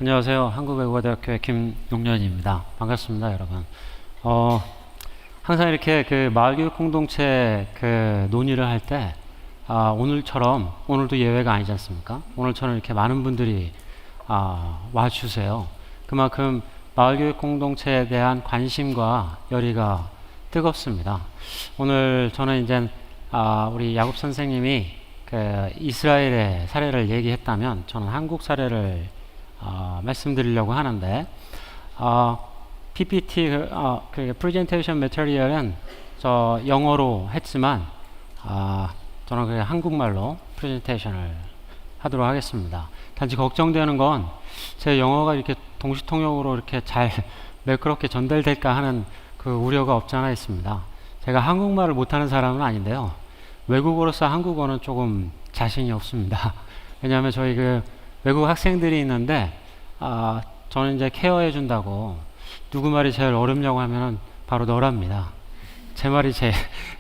안녕하세요. 한국외국어대학교의 김용련입니다. 반갑습니다, 여러분. 항상 이렇게 그 마을교육 공동체 그 논의를 할 때, 오늘처럼, 오늘도 예외가 아니지 않습니까? 오늘처럼 이렇게 많은 분들이 와주세요. 그만큼 마을교육 공동체에 대한 관심과 열의가 뜨겁습니다. 오늘 저는 이제 우리 야곱 선생님이 그 이스라엘의 사례를 얘기했다면, 저는 한국 사례를 말씀드리려고 하는데, PPT 그 프레젠테이션 매터리얼은 저 영어로 했지만 저는 그냥 한국말로 프레젠테이션을 하도록 하겠습니다. 단지 걱정되는 건 제 영어가 이렇게 동시통역으로 이렇게 잘 매끄럽게 전달될까 하는 그 우려가 없지 않아 있습니다. 제가 한국말을 못하는 사람은 아닌데요, 외국어로서 한국어는 조금 자신이 없습니다. 왜냐하면 저희 그 외국 학생들이 있는데 저는 이제 케어해 준다고 누구 말이 제일 어렵냐고 하면은 바로 너랍니다. 제 말이 제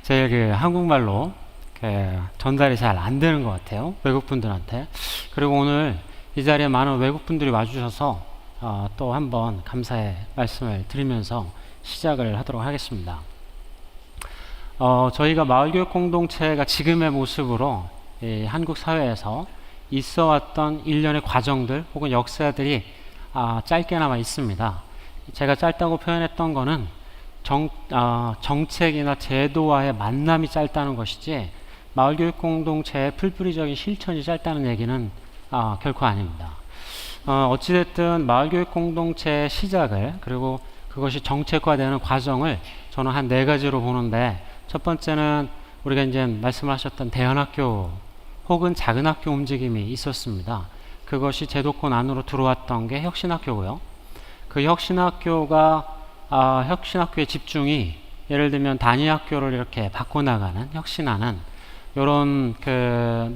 그 한국말로 전달이 잘 안 되는 것 같아요, 외국 분들한테. 그리고 오늘 이 자리에 많은 외국 분들이 와주셔서 또 한번 감사의 말씀을 드리면서 시작을 하도록 하겠습니다. 저희가 마을교육 공동체가 지금의 모습으로 이 한국 사회에서 있어 왔던 일련의 과정들 혹은 역사들이 짧게나마 있습니다. 제가 짧다고 표현했던 거는 정책이나 제도와의 만남이 짧다는 것이지, 마을교육 공동체의 풀뿌리적인 실천이 짧다는 얘기는 결코 아닙니다. 어찌됐든 마을교육 공동체의 시작을, 그리고 그것이 정책화되는 과정을 저는 한 4가지로 보는데, 첫 번째는 우리가 이제 말씀하셨던 대안학교 혹은 작은 학교 움직임이 있었습니다. 그것이 제도권 안으로 들어왔던 게 혁신학교고요. 그 혁신학교의 집중이 예를 들면 단위학교를 이렇게 바꿔나가는, 혁신하는 이런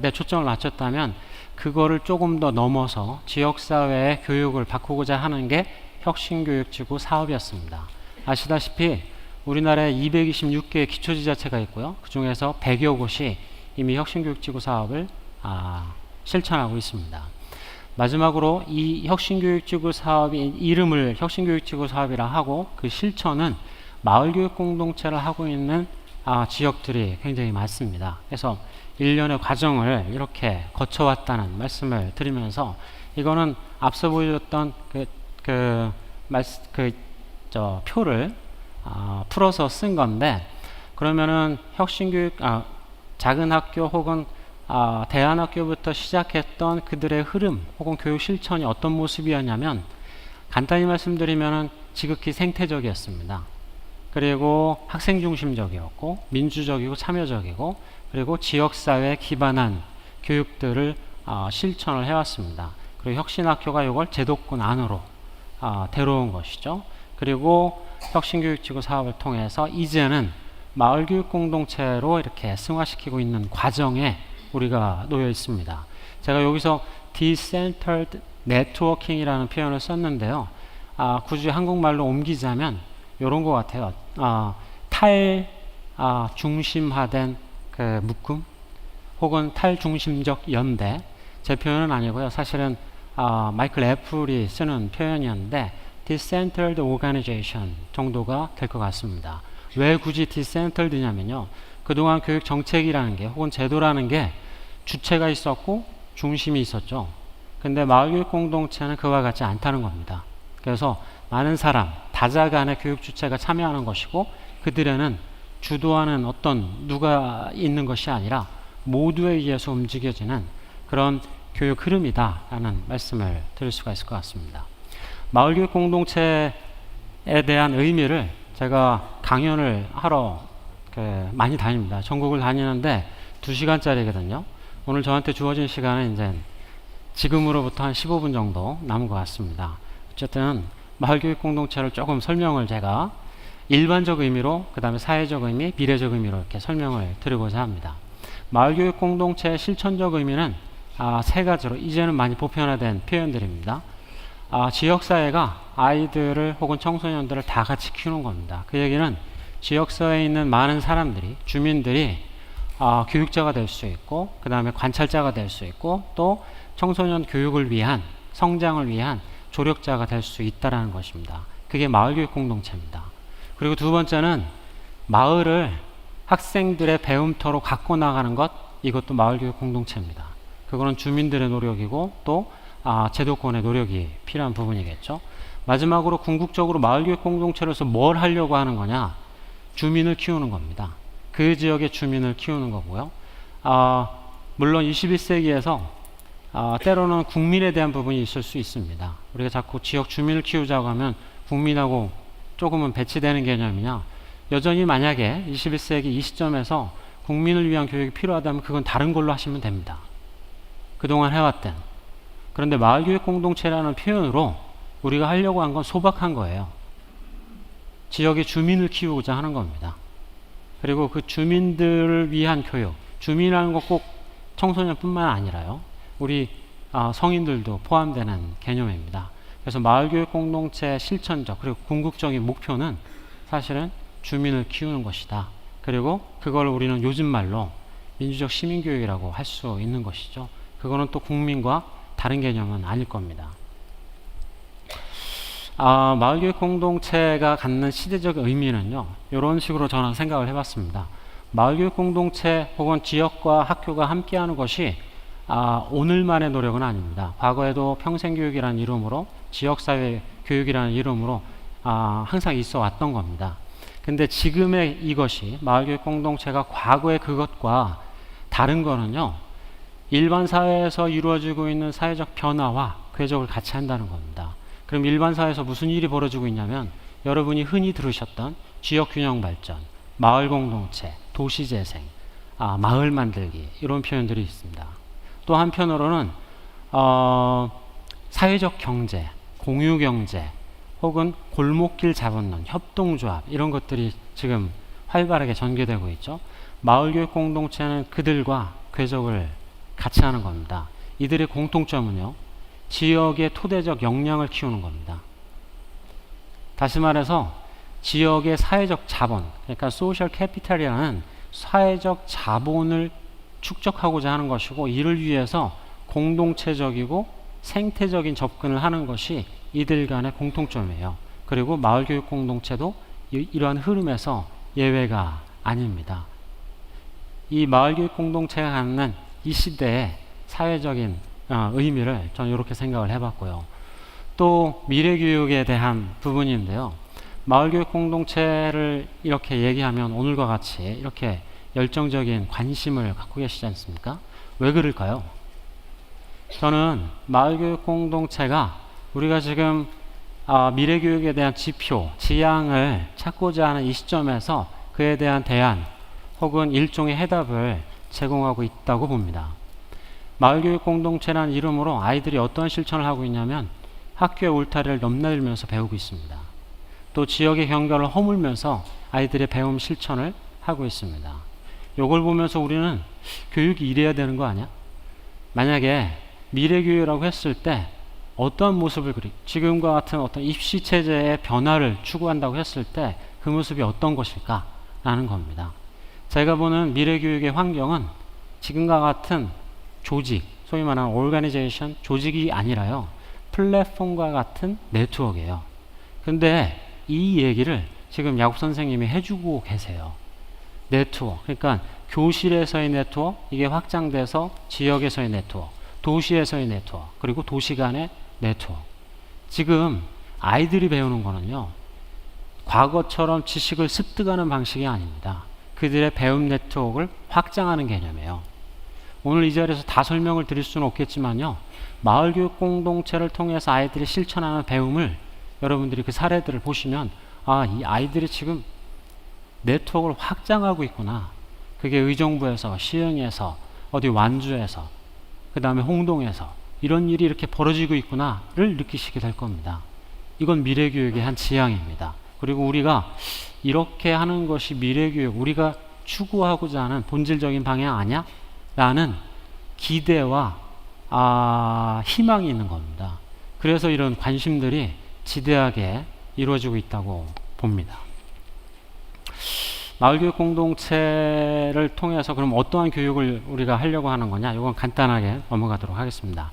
데 초점을 맞췄다면, 그거를 조금 더 넘어서 지역사회의 교육을 바꾸고자 하는 게 혁신교육지구 사업이었습니다. 아시다시피 우리나라에 226개의 기초지자체가 있고요, 그 중에서 100여 곳이 이미 혁신교육지구 사업을 실천하고 있습니다. 마지막으로 이 혁신교육지구 사업이 이름을 혁신교육지구 사업이라 하고, 그 실천은 마을교육 공동체를 하고 있는 지역들이 굉장히 많습니다. 그래서 일련의 과정을 이렇게 거쳐왔다는 말씀을 드리면서, 이거는 앞서 보여줬던 표를 풀어서 쓴 건데, 그러면은 혁신교육 작은 학교 혹은 대안학교부터 시작했던 그들의 흐름 혹은 교육 실천이 어떤 모습이었냐면, 간단히 말씀드리면은 지극히 생태적이었습니다. 그리고 학생 중심적이었고, 민주적이고 참여적이고, 그리고 지역사회에 기반한 교육들을 실천을 해왔습니다. 그리고 혁신학교가 이걸 제도권 안으로 데려온 것이죠. 그리고 혁신교육지구 사업을 통해서 이제는 마을교육 공동체로 이렇게 승화시키고 있는 과정에 우리가 놓여 있습니다. 제가 여기서 Decentered Networking이라는 표현을 썼는데요, 굳이 한국말로 옮기자면 이런 것 같아요. 중심화된 그 묶음 혹은 탈중심적 연대. 제 표현은 아니고요, 사실은 마이클 애플이 쓰는 표현이었는데, Decentered Organization 정도가 될 것 같습니다. 왜 굳이 Decentered냐면요, 그동안 교육 정책이라는 게 혹은 제도라는 게 주체가 있었고 중심이 있었죠. 근데 마을교육 공동체는 그와 같지 않다는 겁니다. 그래서 많은 사람, 다자 간의 교육 주체가 참여하는 것이고, 그들에는 주도하는 누가 있는 것이 아니라 모두에 의해서 움직여지는 그런 교육 흐름이다라는 말씀을 드릴 수가 있을 것 같습니다. 마을교육 공동체에 대한 의미를, 제가 강연을 하러 많이 다닙니다. 전국을 다니는데 2시간짜리거든요. 오늘 저한테 주어진 시간은 이제 지금으로부터 한 15분 정도 남은 것 같습니다. 어쨌든 마을교육 공동체를 조금 설명을 제가 일반적 의미로, 그 다음에 사회적 의미, 비례적 의미로 이렇게 설명을 드리고자 합니다. 마을교육 공동체의 실천적 의미는 3가지로 이제는 많이 보편화된 표현들입니다. 지역사회가 아이들을 혹은 청소년들을 다 같이 키우는 겁니다. 그 얘기는 지역사회에 있는 많은 사람들이, 주민들이 교육자가 될 수 있고, 그 다음에 관찰자가 될 수 있고, 또 청소년 교육을 위한, 성장을 위한 조력자가 될 수 있다는 것입니다. 그게 마을교육 공동체입니다. 그리고 두 번째는 마을을 학생들의 배움터로 갖고 나가는 것, 이것도 마을교육 공동체입니다. 그거는 주민들의 노력이고 또 제도권의 노력이 필요한 부분이겠죠. 마지막으로 궁극적으로 마을교육 공동체로서 뭘 하려고 하는 거냐? 주민을 키우는 겁니다. 그 지역의 주민을 키우는 거고요. 물론 21세기에서 때로는 국민에 대한 부분이 있을 수 있습니다. 우리가 자꾸 지역 주민을 키우자고 하면 국민하고 조금은 배치되는 개념이냐? 여전히 만약에 21세기 이 시점에서 국민을 위한 교육이 필요하다면 그건 다른 걸로 하시면 됩니다. 그동안 해왔던. 그런데 마을교육 공동체라는 표현으로 우리가 하려고 한 건 소박한 거예요. 지역의 주민을 키우고자 하는 겁니다. 그리고 그 주민들을 위한 교육, 주민이라는 건 꼭 청소년뿐만 아니라요. 우리 성인들도 포함되는 개념입니다. 그래서 마을교육 공동체 실천적 그리고 궁극적인 목표는 사실은 주민을 키우는 것이다. 그리고 그걸 우리는 요즘 말로 민주적 시민교육이라고 할 수 있는 것이죠. 그거는 또 국민과 다른 개념은 아닐 겁니다. 마을교육 공동체가 갖는 시대적 의미는요, 이런 식으로 저는 생각을 해봤습니다. 마을교육 공동체 혹은 지역과 학교가 함께하는 것이 오늘만의 노력은 아닙니다. 과거에도 평생교육이라는 이름으로 지역사회 교육이라는 이름으로 항상 있어 왔던 겁니다. 근데 지금의 이것이 마을교육 공동체가 과거의 그것과 다른 거는요, 일반 사회에서 이루어지고 있는 사회적 변화와 궤적을 같이 한다는 겁니다. 그럼 일반 사회에서 무슨 일이 벌어지고 있냐면 여러분이 흔히 들으셨던 지역균형 발전, 마을 공동체, 도시재생, 마을 만들기 이런 표현들이 있습니다. 또 한편으로는 사회적 경제, 공유경제 혹은 골목길 자본론, 협동조합 이런 것들이 지금 활발하게 전개되고 있죠. 마을교육 공동체는 그들과 궤적을 같이 하는 겁니다. 이들의 공통점은요, 지역의 토대적 역량을 키우는 겁니다. 다시 말해서 지역의 사회적 자본, 그러니까 소셜 캐피탈이라는 사회적 자본을 축적하고자 하는 것이고, 이를 위해서 공동체적이고 생태적인 접근을 하는 것이 이들 간의 공통점이에요. 그리고 마을교육 공동체도 이러한 흐름에서 예외가 아닙니다. 이 마을교육 공동체가 갖는 이 시대의 사회적인 의미를 저는 이렇게 생각을 해봤고요. 또 미래교육에 대한 부분인데요. 마을교육 공동체를 이렇게 얘기하면 오늘과 같이 이렇게 열정적인 관심을 갖고 계시지 않습니까? 왜 그럴까요? 저는 마을교육 공동체가 우리가 지금 미래교육에 대한 지표, 지향을 찾고자 하는 이 시점에서 그에 대한 대안 혹은 일종의 해답을 제공하고 있다고 봅니다. 마을교육 공동체라는 이름으로 아이들이 어떤 실천을 하고 있냐면 학교의 울타리를 넘나들면서 배우고 있습니다. 또 지역의 경계를 허물면서 아이들의 배움 실천을 하고 있습니다. 이걸 보면서 우리는 교육이 이래야 되는 거 아니야? 만약에 미래교육이라고 했을 때 어떤 모습을 지금과 같은 어떤 입시체제의 변화를 추구한다고 했을 때 그 모습이 어떤 것일까? 라는 겁니다. 제가 보는 미래교육의 환경은 지금과 같은 조직, 소위 말하는 오르가니제이션, 조직이 아니라요, 플랫폼과 같은 네트워크예요. 근데 이 얘기를 지금 야곱 선생님이 해주고 계세요. 네트워크, 그러니까 교실에서의 네트워크, 이게 확장돼서 지역에서의 네트워크, 도시에서의 네트워크, 그리고 도시 간의 네트워크. 지금 아이들이 배우는 거는요, 과거처럼 지식을 습득하는 방식이 아닙니다. 그들의 배움 네트워크를 확장하는 개념이에요. 오늘 이 자리에서 다 설명을 드릴 수는 없겠지만요, 마을교육 공동체를 통해서 아이들이 실천하는 배움을 여러분들이 그 사례들을 보시면 이 아이들이 지금 네트워크를 확장하고 있구나. 그게 의정부에서, 시흥에서, 어디 완주에서, 그 다음에 홍동에서 이런 일이 이렇게 벌어지고 있구나를 느끼시게 될 겁니다. 이건 미래교육의 한 지향입니다. 그리고 우리가 이렇게 하는 것이 미래교육, 우리가 추구하고자 하는 본질적인 방향 아니야? 라는 기대와 희망이 있는 겁니다. 그래서 이런 관심들이 지대하게 이루어지고 있다고 봅니다. 마을교육 공동체를 통해서 그럼 어떠한 교육을 우리가 하려고 하는 거냐? 이건 간단하게 넘어가도록 하겠습니다.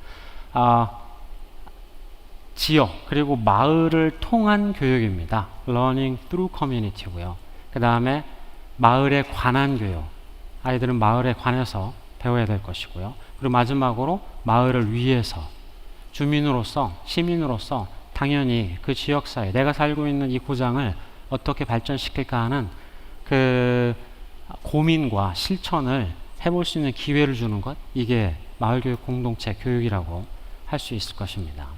지역 그리고 마을을 통한 교육입니다. Learning through community고요. 그 다음에 마을에 관한 교육. 아이들은 마을에 관해서 배워야 될 것이고요. 그리고 마지막으로 마을을 위해서 주민으로서 시민으로서 당연히 그 지역사회 내가 살고 있는 이 고장을 어떻게 발전시킬까 하는 그 고민과 실천을 해볼 수 있는 기회를 주는 것, 이게 마을교육 공동체 교육이라고 할 수 있을 것입니다.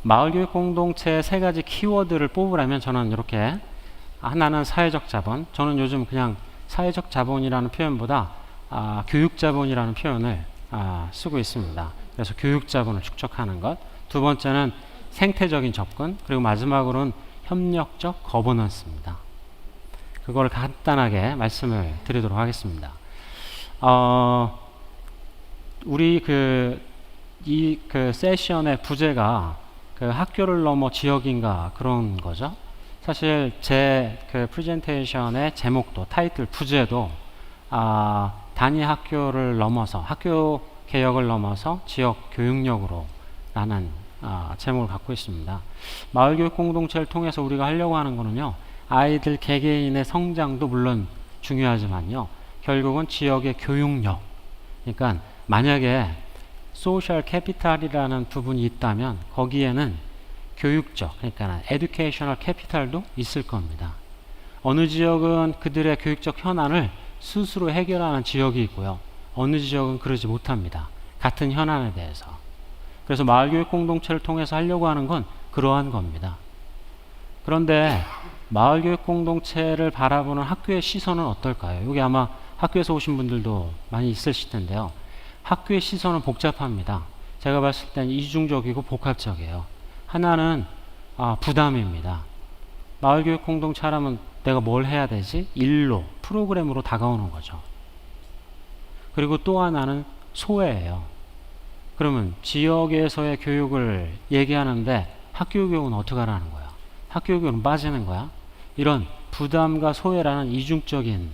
마을교육 공동체의 세 가지 키워드를 뽑으라면 저는 이렇게, 하나는 사회적 자본. 저는 요즘 그냥 사회적 자본이라는 표현보다 교육 자본이라는 표현을 쓰고 있습니다. 그래서 교육 자본을 축적하는 것. 두 번째는 생태적인 접근. 그리고 마지막으로는 협력적 거버넌스입니다. 그걸 간단하게 말씀을 드리도록 하겠습니다. 우리 이 세션의 부제가 학교를 넘어 지역인가 그런 거죠. 사실 제 프레젠테이션의 제목도, 타이틀, 부제도 단위 학교를 넘어서, 학교 개혁을 넘어서 지역 교육력으로 라는 제목을 갖고 있습니다. 마을교육 공동체를 통해서 우리가 하려고 하는 거는요, 아이들 개개인의 성장도 물론 중요하지만요, 결국은 지역의 교육력. 그러니까 만약에 소셜 캐피탈이라는 부분이 있다면 거기에는 교육적, 그러니까 에듀케이셔널 캐피탈도 있을 겁니다. 어느 지역은 그들의 교육적 현안을 스스로 해결하는 지역이 있고요, 어느 지역은 그러지 못합니다. 같은 현안에 대해서. 그래서 마을교육 공동체를 통해서 하려고 하는 건 그러한 겁니다. 그런데 마을교육 공동체를 바라보는 학교의 시선은 어떨까요? 여기 아마 학교에서 오신 분들도 많이 있으실 텐데요. 학교의 시선은 복잡합니다. 제가 봤을 땐 이중적이고 복합적이에요. 하나는 부담입니다. 마을교육 공동체 하려면 내가 뭘 해야 되지? 일로, 프로그램으로 다가오는 거죠. 그리고 또 하나는 소외예요. 그러면 지역에서의 교육을 얘기하는데 학교 교육은 어떻게 하라는 거야? 학교 교육은 빠지는 거야? 이런 부담과 소외라는 이중적인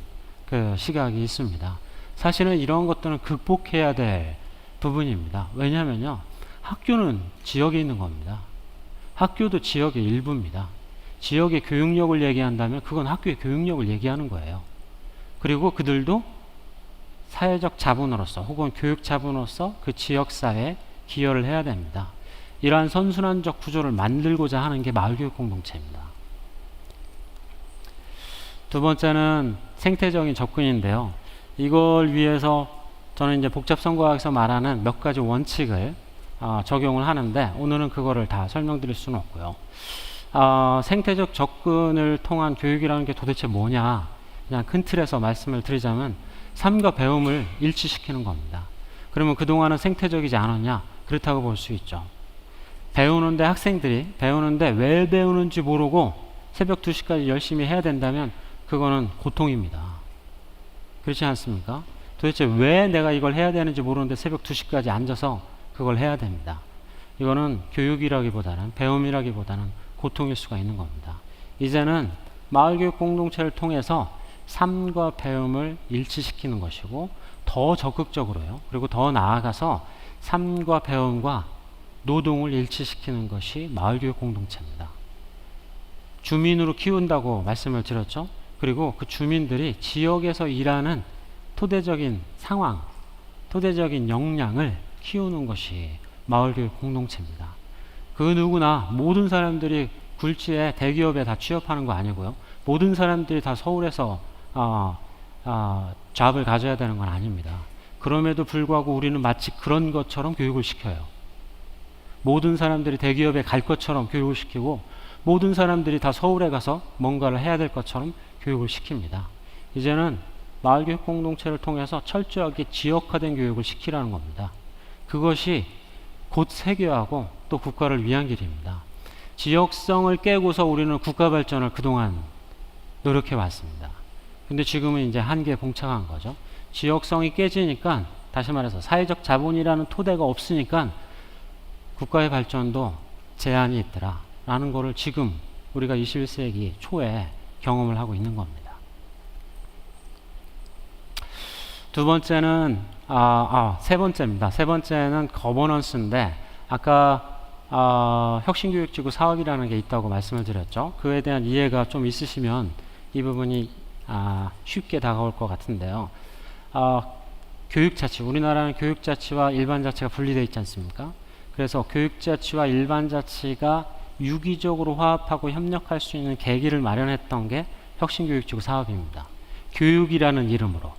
시각이 있습니다. 사실은 이런 것들은 극복해야 될 부분입니다. 왜냐하면요, 학교는 지역에 있는 겁니다. 학교도 지역의 일부입니다. 지역의 교육력을 얘기한다면 그건 학교의 교육력을 얘기하는 거예요. 그리고 그들도 사회적 자본으로서 혹은 교육 자본으로서 그 지역사회에 기여를 해야 됩니다. 이러한 선순환적 구조를 만들고자 하는 게 마을교육 공동체입니다. 두 번째는 생태적인 접근인데요. 이걸 위해서 저는 이제 복잡성과학에서 말하는 몇 가지 원칙을 적용을 하는데, 오늘은 그거를 다 설명드릴 수는 없고요. 생태적 접근을 통한 교육이라는 게 도대체 뭐냐, 그냥 큰 틀에서 말씀을 드리자면 삶과 배움을 일치시키는 겁니다. 그러면 그동안은 생태적이지 않았냐? 그렇다고 볼 수 있죠. 배우는데, 학생들이 배우는데 왜 배우는지 모르고 새벽 2시까지 열심히 해야 된다면 그거는 고통입니다. 그렇지 않습니까? 도대체 왜 내가 이걸 해야 되는지 모르는데 새벽 2시까지 앉아서 그걸 해야 됩니다. 이거는 교육이라기보다는, 배움이라기보다는 고통일 수가 있는 겁니다. 이제는 마을교육 공동체를 통해서 삶과 배움을 일치시키는 것이고, 더 적극적으로요, 그리고 더 나아가서 삶과 배움과 노동을 일치시키는 것이 마을교육 공동체입니다. 주민으로 키운다고 말씀을 드렸죠. 그리고 그 주민들이 지역에서 일하는 토대적인 상황, 토대적인 역량을 키우는 것이 마을교육 공동체입니다. 그 누구나, 모든 사람들이 굴지에 대기업에 다 취업하는 거 아니고요, 모든 사람들이 다 서울에서 잡을 가져야 되는 건 아닙니다. 그럼에도 불구하고 우리는 마치 그런 것처럼 교육을 시켜요. 모든 사람들이 대기업에 갈 것처럼 교육을 시키고, 모든 사람들이 다 서울에 가서 뭔가를 해야 될 것처럼 교육을 시킵니다. 이제는 마을교육 공동체를 통해서 철저하게 지역화된 교육을 시키라는 겁니다. 그것이 곧 세계화하고 또 국가를 위한 길입니다. 지역성을 깨고서 우리는 국가 발전을 그동안 노력해 왔습니다. 근데 지금은 이제 한계에 봉착한 거죠. 지역성이 깨지니까, 다시 말해서 사회적 자본이라는 토대가 없으니까 국가의 발전도 제한이 있더라 라는 거를 지금 우리가 21세기 초에 경험을 하고 있는 겁니다. 두 번째는 세 번째입니다. 세 번째는 거버넌스인데 아까 혁신교육지구 사업이라는 게 있다고 말씀을 드렸죠. 그에 대한 이해가 좀 있으시면 이 부분이 쉽게 다가올 것 같은데요. 교육자치, 우리나라는 교육자치와 일반자치가 분리되어 있지 않습니까? 그래서 교육자치와 일반자치가 유기적으로 화합하고 협력할 수 있는 계기를 마련했던 게 혁신교육지구 사업입니다. 교육이라는 이름으로.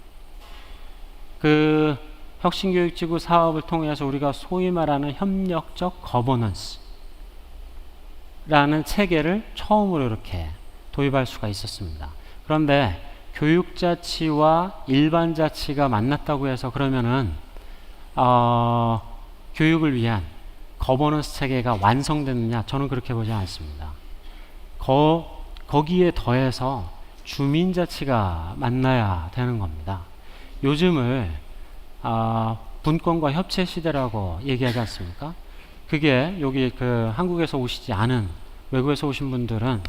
그 혁신교육지구 사업을 통해서 우리가 소위 말하는 협력적 거버넌스라는 체계를 처음으로 이렇게 도입할 수가 있었습니다. 그런데 교육자치와 일반자치가 만났다고 해서 그러면은 교육을 위한 거버넌스 체계가 완성됐느냐? 저는 그렇게 보지 않습니다. 거기에 더해서 주민자치가 만나야 되는 겁니다. 요즘을 분권과 협체 시대라고 얘기하지 않습니까? 그게 여기 한국에서 오시지 않은 외국에서 오신 분들은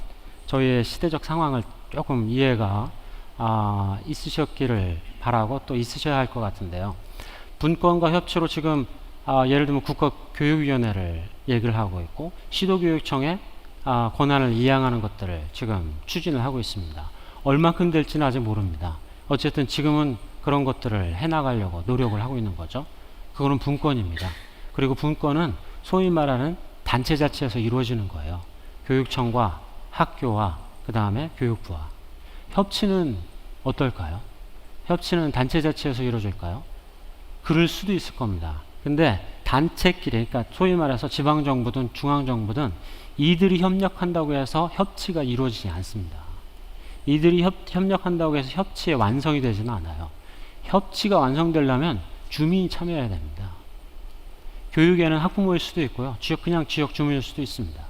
저희의 시대적 상황을 조금 이해가 있으셨기를 바라고 또 있으셔야 할 것 같은데요. 분권과 협치로 지금 예를 들면 국가교육위원회를 얘기를 하고 있고 시도교육청에 권한을 이양하는 것들을 지금 추진을 하고 있습니다. 얼마큼 될지는 아직 모릅니다. 어쨌든 지금은 그런 것들을 해나가려고 노력을 하고 있는 거죠. 그거는 분권입니다. 그리고 분권은 소위 말하는 단체자치에서 이루어지는 거예요. 교육청과 학교와 그 다음에 교육부와. 협치는 어떨까요? 협치는 단체자치에서 이루어질까요? 그럴 수도 있을 겁니다. 근데 단체끼리, 그러니까 소위 말해서 지방정부든 중앙정부든 이들이 협력한다고 해서 협치가 이루어지지 않습니다. 이들이 협력한다고 해서 협치의 완성이 되지는 않아요. 협치가 완성되려면 주민이 참여해야 됩니다. 교육에는 학부모일 수도 있고요. 그냥 지역 주민일 수도 있습니다.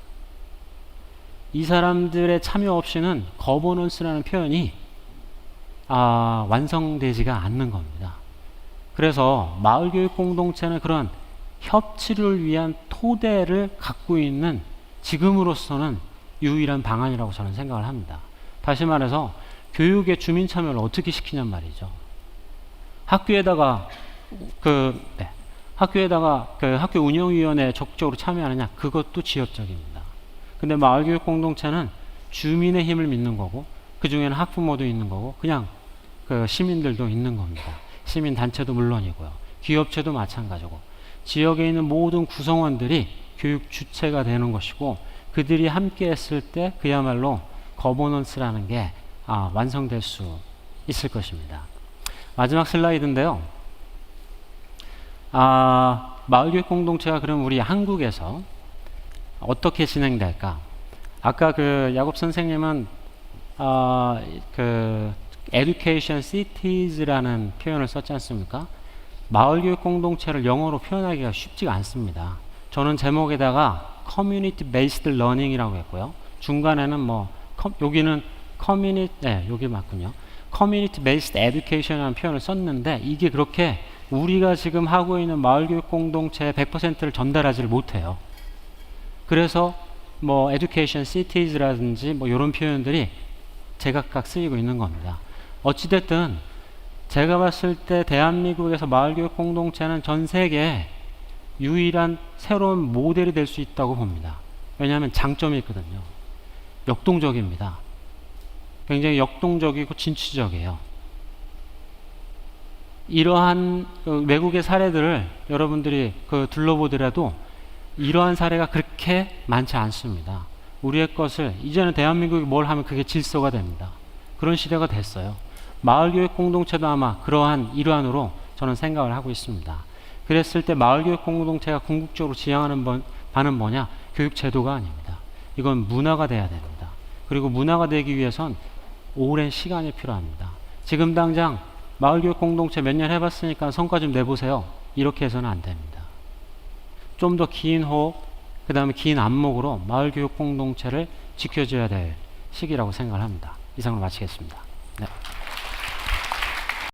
이 사람들의 참여 없이는 거버넌스라는 표현이 완성되지가 않는 겁니다. 그래서 마을교육 공동체는 그런 협치를 위한 토대를 갖고 있는 지금으로서는 유일한 방안이라고 저는 생각을 합니다. 다시 말해서 교육의 주민 참여를 어떻게 시키냔 말이죠. 학교에다가 학교 운영위원회에 적극적으로 참여하느냐? 그것도 지역적입니다. 근데 마을교육 공동체는 주민의 힘을 믿는 거고 그 중에는 학부모도 있는 거고 그냥 시민들도 있는 겁니다. 시민단체도 물론이고요. 기업체도 마찬가지고 지역에 있는 모든 구성원들이 교육 주체가 되는 것이고 그들이 함께 했을 때 그야말로 거버넌스라는 게 완성될 수 있을 것입니다. 마지막 슬라이드인데요. 마을교육 공동체가 그럼 우리 한국에서 어떻게 진행될까? 아까 야곱 선생님은 Education Cities라는 표현을 썼지 않습니까? 마을교육 공동체를 영어로 표현하기가 쉽지가 않습니다. 저는 제목에다가 Community Based Learning이라고 했고요. 중간에는 여기는 여기 맞군요. Community Based Education이라는 표현을 썼는데 이게 그렇게 우리가 지금 하고 있는 마을교육 공동체의 100%를 전달하지를 못해요. 그래서 Education Cities라든지 이런 표현들이 제각각 쓰이고 있는 겁니다. 어찌됐든 제가 봤을 때 대한민국에서 마을교육 공동체는 전 세계에 유일한 새로운 모델이 될 수 있다고 봅니다. 왜냐하면 장점이 있거든요. 역동적입니다. 굉장히 역동적이고 진취적이에요. 이러한 외국의 사례들을 여러분들이 둘러보더라도 이러한 사례가 그렇게 많지 않습니다. 우리의 것을 이제는 대한민국이 뭘 하면 그게 질서가 됩니다. 그런 시대가 됐어요. 마을교육 공동체도 아마 그러한 일환으로 저는 생각을 하고 있습니다. 그랬을 때 마을교육 공동체가 궁극적으로 지향하는 바는 뭐냐? 교육제도가 아닙니다. 이건 문화가 돼야 됩니다. 그리고 문화가 되기 위해선 오랜 시간이 필요합니다. 지금 당장 마을교육 공동체 몇 년 해봤으니까 성과 좀 내보세요. 이렇게 해서는 안 됩니다. 좀 더 긴 호흡, 그 다음에 긴 안목으로 마을교육 공동체를 지켜줘야 될 시기라고 생각을 합니다. 이상으로 마치겠습니다.